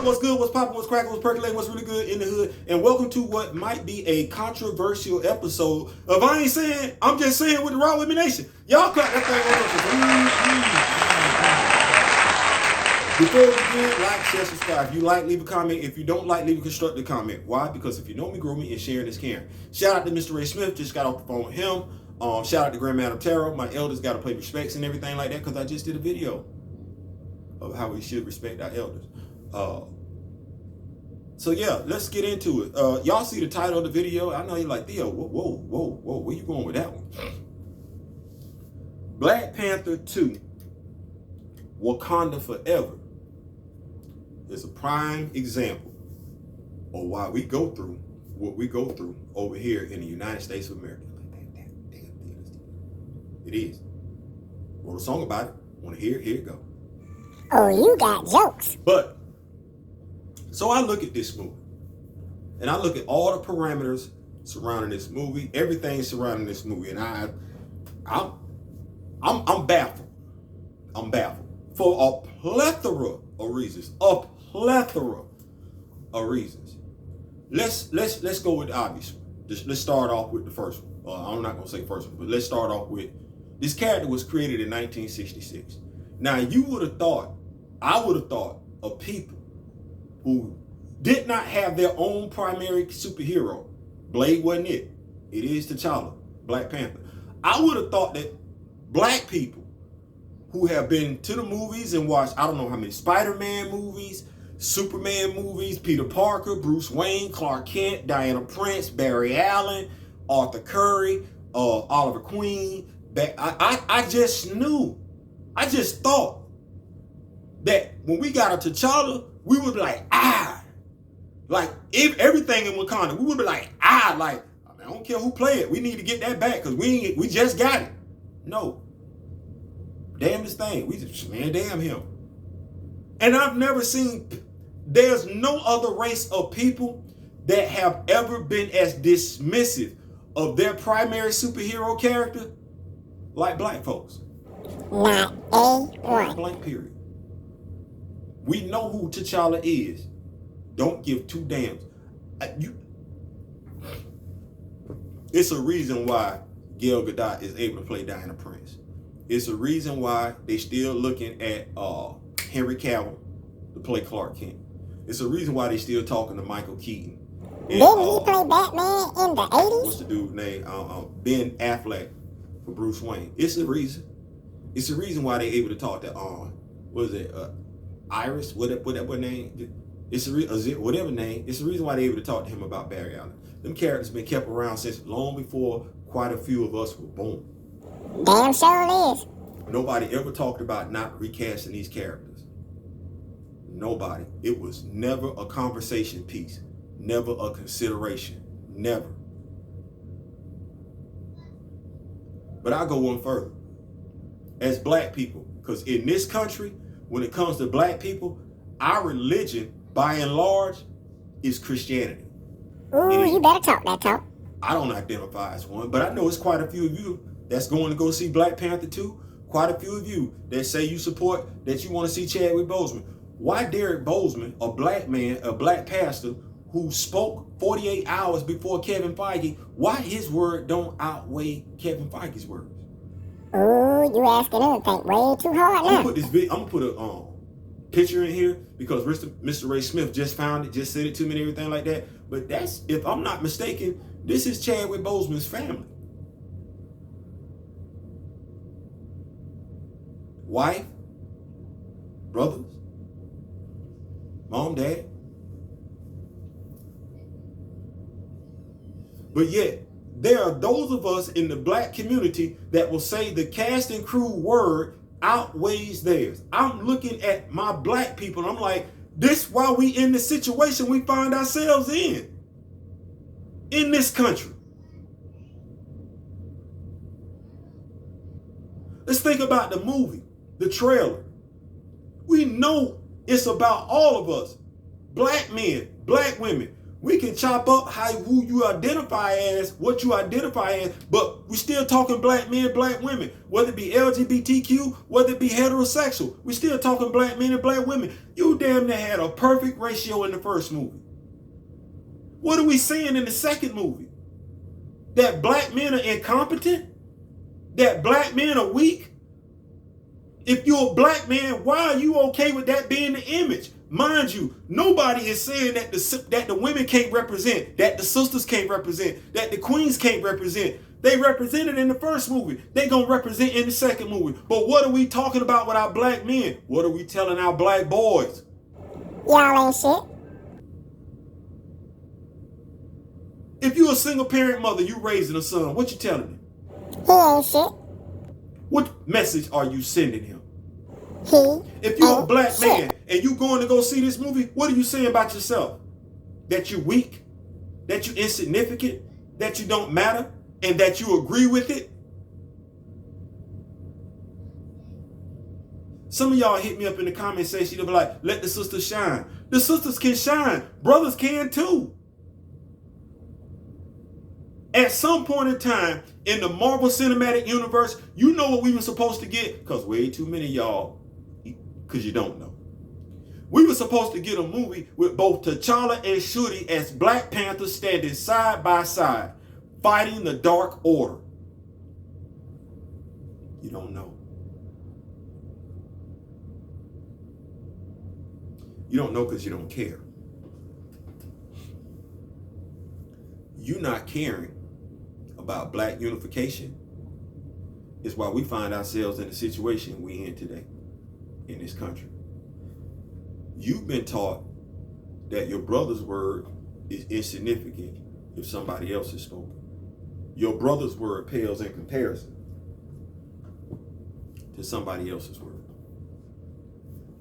up? What's good? What's popping? What's cracking? What's percolating? What's really good in the hood? And welcome to what might be a controversial episode of I Ain't Saying, I'm Just Saying with the Raw Women Nation. Y'all clap that thing. Before we begin, like, share, subscribe. If you like, leave a comment. If you don't like, leave a constructive comment. Why? Because if you know me, grow me, and sharing is caring. Shout out to Mr. Ray Smith. Just got off the phone with him. Shout out to Grand Madam Tarot. My elders got to play respects and everything like that because I just did a video of how we should respect our elders. So yeah, let's get into it. Y'all see the title of the video? I know you're like, Theo, whoa, where you going with that one? Black Panther 2, Wakanda Forever is a prime example of why we go through what we go through over here in the United States of America. It is. Wrote a song about it. Want to hear it? Here it go. Oh, you got jokes. But, so I look at this movie, and I look at all the parameters surrounding this movie, everything surrounding this movie, and I'm baffled. I'm baffled for a plethora of reasons. A plethora of reasons. Let's go with the obvious one. Let's start off with the first one. I'm not gonna say first one, but let's start off with this character was created in 1966. Now you would have thought, I would have thought of people who did not have their own primary superhero. Blade wasn't it. It is T'Challa, Black Panther. I would have thought that black people who have been to the movies and watched, I don't know how many Spider-Man movies, Superman movies, Peter Parker, Bruce Wayne, Clark Kent, Diana Prince, Barry Allen, Arthur Curry, Oliver Queen. I just knew. I just thought that when we got a T'Challa, we would be like, like if everything in Wakanda, we would be like, like, I don't care who play it. We need to get that back because we just got it. No. Damn this thing. Damn him. And I've never seen, there's no other race of people that have ever been as dismissive of their primary superhero character like black folks. Not a one. Blank period. We know who T'Challa is. Don't give two damns. It's a reason why Gal Gadot is able to play Diana Prince. It's a reason why they still looking at Henry Cavill to play Clark Kent. It's a reason why they still talking to Michael Keaton. And, didn't he play Batman in the 80s? What's the dude's name? Ben Affleck for Bruce Wayne. It's a reason. It's a reason why they able to talk to what is it? Iris? What name? It's whatever name. It's the reason why they able to talk to him about Barry Allen. Them characters been kept around since long before quite a few of us were born. Damn sure is. Nobody ever talked about not recasting these characters. Nobody. It was never a conversation piece. Never a consideration. Never. But I'll go one further. As black people, because in this country, when it comes to black people, our religion, by and large, is Christianity. Ooh, you better talk that talk. I don't identify as one, but I know it's quite a few of you that's going to go see Black Panther 2. Quite a few of you that say you support, that you want to see Chadwick Boseman. Why Derek Boseman, a black man, a black pastor, who spoke 48 hours before Kevin Feige, why his word don't outweigh Kevin Feige's words? Ooh, you asking him to think way too hard now. I'm gonna put a picture in here because Mr. Ray Smith just found it, just said it to me and everything like that. But that's, if I'm not mistaken, this is Chadwick Boseman's family. Wife, brothers, mom, dad. But yet, there are those of us in the black community that will say the cast and crew word outweighs theirs. I'm looking at my black people and I'm like, this why we in the situation we find ourselves in this country. Let's think about the movie, the trailer. We know it's about all of us, black men, black women. We can chop up who you identify as, what you identify as, but we still talking black men, black women, whether it be LGBTQ, whether it be heterosexual. We still talking black men and black women. You damn near had a perfect ratio in the first movie. What are we seeing in the second movie? That black men are incompetent? That black men are weak? If you're a black man, why are you okay with that being the image? Mind you, nobody is saying that the women can't represent, that the sisters can't represent, that the queens can't represent. They represented in the first movie. They gonna represent in the second movie. But what are we talking about with our black men? What are we telling our black boys? Y'all ain't shit. If you're a single parent mother, you raising a son, what you telling him? He ain't shit. What message are you sending him? If If you're a black man and you going to go see this movie, what are you saying about yourself? That you're weak? That you're insignificant? That you don't matter? And that you agree with it? Some of y'all hit me up in the comment section. They'll be like, let the sisters shine. The sisters can shine. Brothers can too. At some point in time in the Marvel Cinematic Universe, you know what we were supposed to get? Because way too many of y'all, because you don't know. We were supposed to get a movie with both T'Challa and Shuri as Black Panthers standing side by side, fighting the Dark Order. You don't know. You don't know because you don't care. You not caring about black unification is why we find ourselves in the situation we in today in this country. You've been taught that your brother's word is insignificant if somebody else is spoken. Your brother's word pales in comparison to somebody else's word.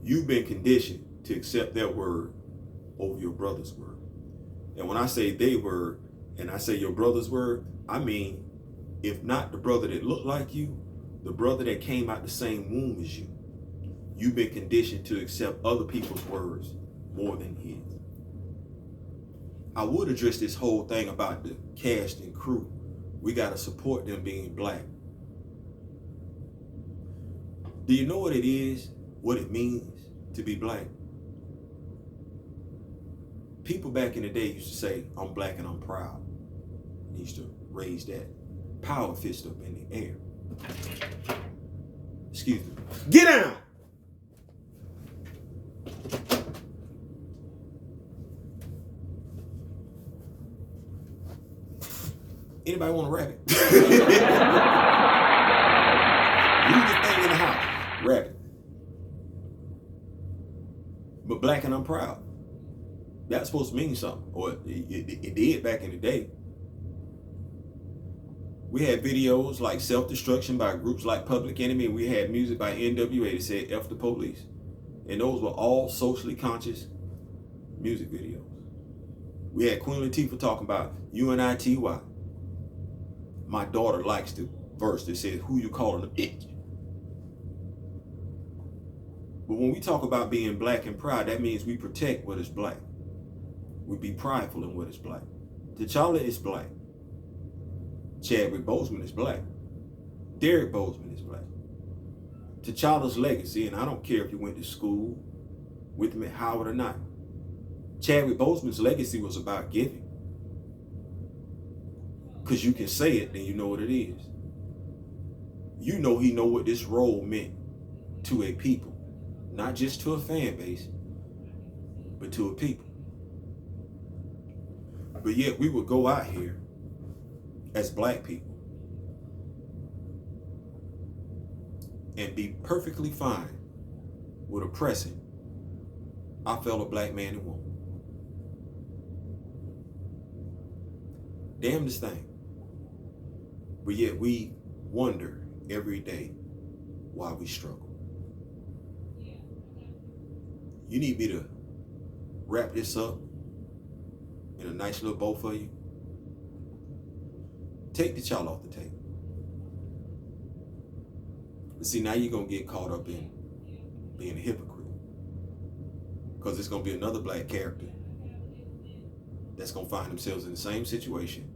You've been conditioned to accept their word over your brother's word. And when I say their word and I say your brother's word, I mean, if not the brother that looked like you, the brother that came out the same womb as you. You've been conditioned to accept other people's words more than his. I would address this whole thing about the cast and crew. We got to support them being black. Do you know what it is, what it means to be black? People back in the day used to say, I'm black and I'm proud. They used to raise that power fist up in the air. Excuse me. Get down! Anybody want a rabbit? Leave the thing in the house. Rabbit. But black and I'm proud. That's supposed to mean something. Or it did back in the day. We had videos like Self-Destruction by groups like Public Enemy, and we had music by NWA that said F the police. And those were all socially conscious music videos. We had Queen Latifah talking about UNITY. My daughter likes the verse that says, who you calling a bitch? But when we talk about being black and proud, that means we protect what is black. We be prideful in what is black. T'Challa is black. Chadwick Boseman is black. Derek Boseman is black. T'Challa's legacy, and I don't care if you went to school with him at Howard or not, Chadwick Boseman's legacy was about giving. Because you can say it, then you know what it is. You know he know what this role meant to a people. Not just to a fan base, but to a people. But yet we would go out here as black people and be perfectly fine with oppressing our fellow black man and woman. Damnedest thing. But yet we wonder every day why we struggle. You need me to wrap this up in a nice little bow for you? Take the child off the table. But see, now you're going to get caught up in being a hypocrite. Because it's going to be another black character that's going to find themselves in the same situation,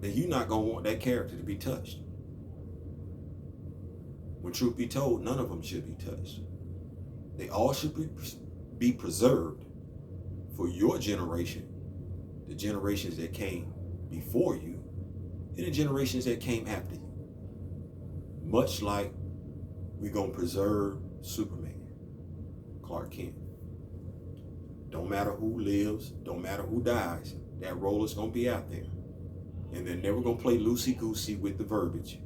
then you're not going to want that character to be touched. When truth be told, none of them should be touched. They all should be preserved for your generation, the generations that came before you, and the generations that came after you. Much like we're going to preserve Superman, Clark Kent. Don't matter who lives, don't matter who dies, that role is going to be out there. And they're never going to play loosey-goosey with the verbiage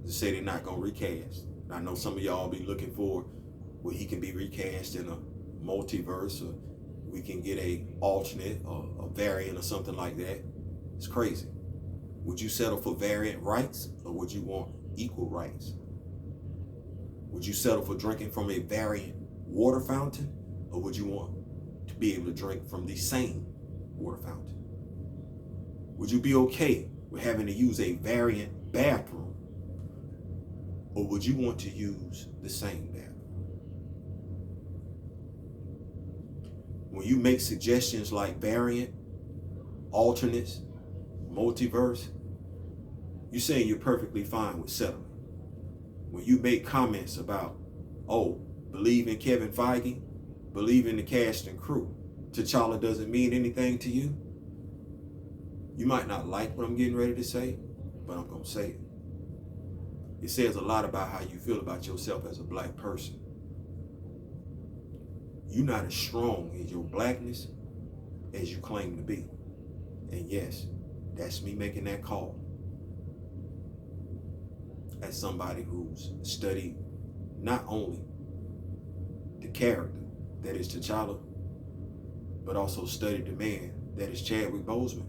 to say they're not going to recast. I know some of y'all be looking for where he can be recast in a multiverse, or we can get a alternate or a variant or something like that. It's crazy. Would you settle for variant rights, or would you want equal rights? Would you settle for drinking from a variant water fountain, or would you want to be able to drink from the same water fountain? Would you be okay with having to use a variant bathroom, or would you want to use the same bathroom? When you make suggestions like variant, alternates, multiverse, you're saying you're perfectly fine with settling. When you make comments about, oh, believe in Kevin Feige, believe in the cast and crew, T'Challa doesn't mean anything to you, you might not like what I'm getting ready to say, but I'm going to say it. It says a lot about how you feel about yourself as a black person. You're not as strong in your blackness as you claim to be. And yes, that's me making that call. As somebody who's studied not only the character that is T'Challa, but also studied the man that is Chadwick Boseman.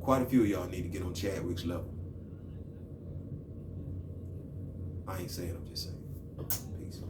Quite a few of y'all need to get on Chadwick's level. I ain't saying, I'm just saying. Peace.